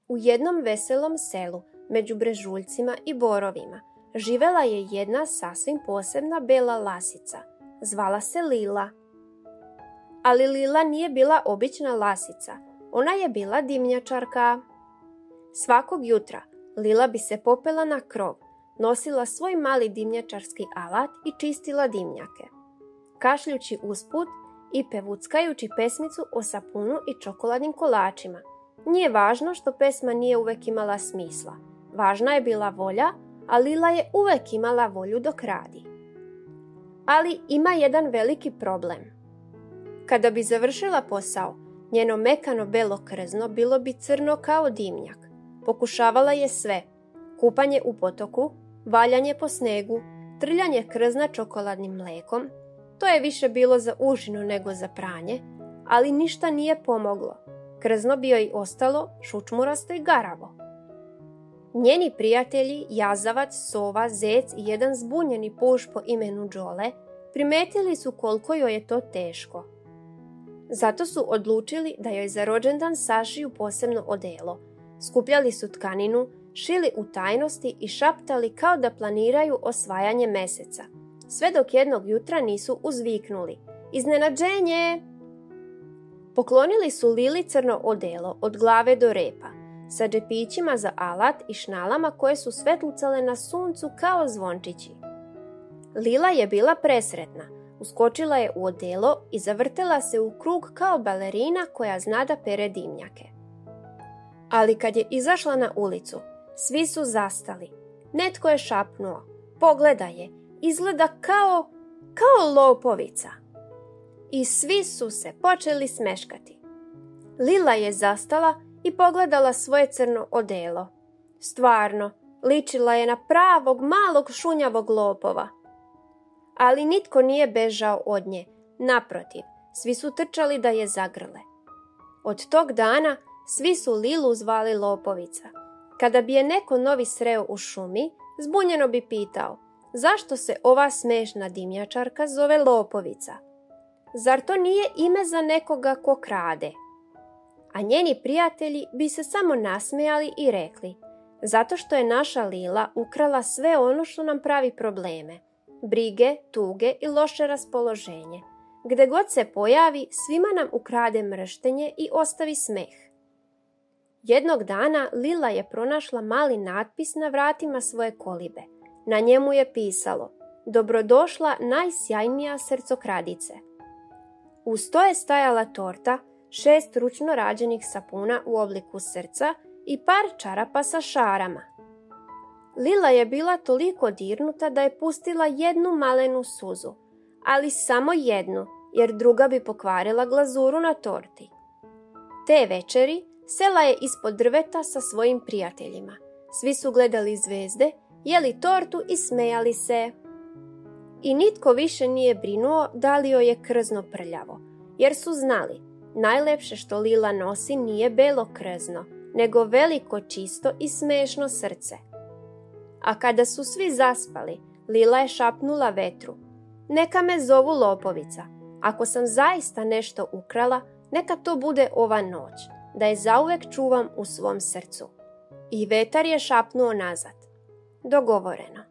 U jednom veselom selu, među brežuljcima i borovima, živela je jedna sasvim posebna bela lasica. Zvala se Lila. Ali Lila nije bila obična lasica, ona je bila dimnjačarka. Svakog jutra Lila bi se popela na krov, nosila svoj mali dimnjačarski alat i čistila dimnjake, kašljući usput i pevuckajući pesmicu o sapunu i čokoladnim kolačima. Nije važno što pesma nije uvek imala smisla. Važna je bila volja, a Lila je uvek imala volju dok radi. Ali ima jedan veliki problem. Kada bi završila posao, njeno mekano belo krzno bilo bi crno kao dimnjak. Pokušavala je sve. Kupanje u potoku, valjanje po snegu, trljanje krzna čokoladnim mlekom. To je više bilo za užinu nego za pranje, ali ništa nije pomoglo. Krzno bi joj ostalo šučmurasto i garavo. Njeni prijatelji, jazavac, sova, zec i jedan zbunjeni puš po imenu Đole, primetili su koliko joj je to teško. Zato su odlučili da joj za rođendan sašiju posebno odelo. Skupljali su tkaninu, šili u tajnosti i šaptali kao da planiraju osvajanje meseca. Sve dok jednog jutra nisu uzviknuli: iznenađenje! Poklonili su Lili crno odelo od glave do repa, sa džepićima za alat i šnalama koje su svetlucale na suncu kao zvončići. Lila je bila presretna, uskočila je u odelo i zavrtela se u krug kao balerina koja zna da pere dimnjake. Ali kad je izašla na ulicu, svi su zastali. Netko je šapnuo: pogledaj je, izgleda kao lopovica. I svi su se počeli smeškati. Lila je zastala i pogledala svoje crno odelo. Stvarno, ličila je na pravog malog šunjavog lopova. Ali nitko nije bežao od nje. Naprotiv, svi su trčali da je zagrle. Od tog dana svi su Lilu zvali Lopovica. Kada bi je neko novi sreo u šumi, zbunjeno bi pitao: zašto se ova smešna dimnjačarka zove Lopovica? Zar to nije ime za nekoga ko krade? A njeni prijatelji bi se samo nasmejali i rekli: zato što je naša Lila ukrala sve ono što nam pravi probleme, brige, tuge i loše raspoloženje. Gde god se pojavi, svima nam ukrade mrštenje i ostavi smeh. Jednog dana Lila je pronašla mali natpis na vratima svoje kolibe. Na njemu je pisalo: dobrodošla najsjajnija srcokradice. Uz to je stajala torta, 6 ručno rađenih sapuna u obliku srca i par čarapa sa šarama. Lila je bila toliko dirnuta da je pustila jednu malenu suzu, ali samo jednu, jer druga bi pokvarila glazuru na torti. Te večeri sela je ispod drveta sa svojim prijateljima. Svi su gledali zvezde, jeli tortu i smejali se. I nitko više nije brinuo da li joj je krzno prljavo, jer su znali: najlepše što Lila nosi nije belo krzno, nego veliko, čisto i smešno srce. A kada su svi zaspali, Lila je šapnula vetru: neka me zovu Lopovica. Ako sam zaista nešto ukrala, neka to bude ova noć, da je zauvek čuvam u svom srcu. I vetar je šapnuo nazad: dogovoreno.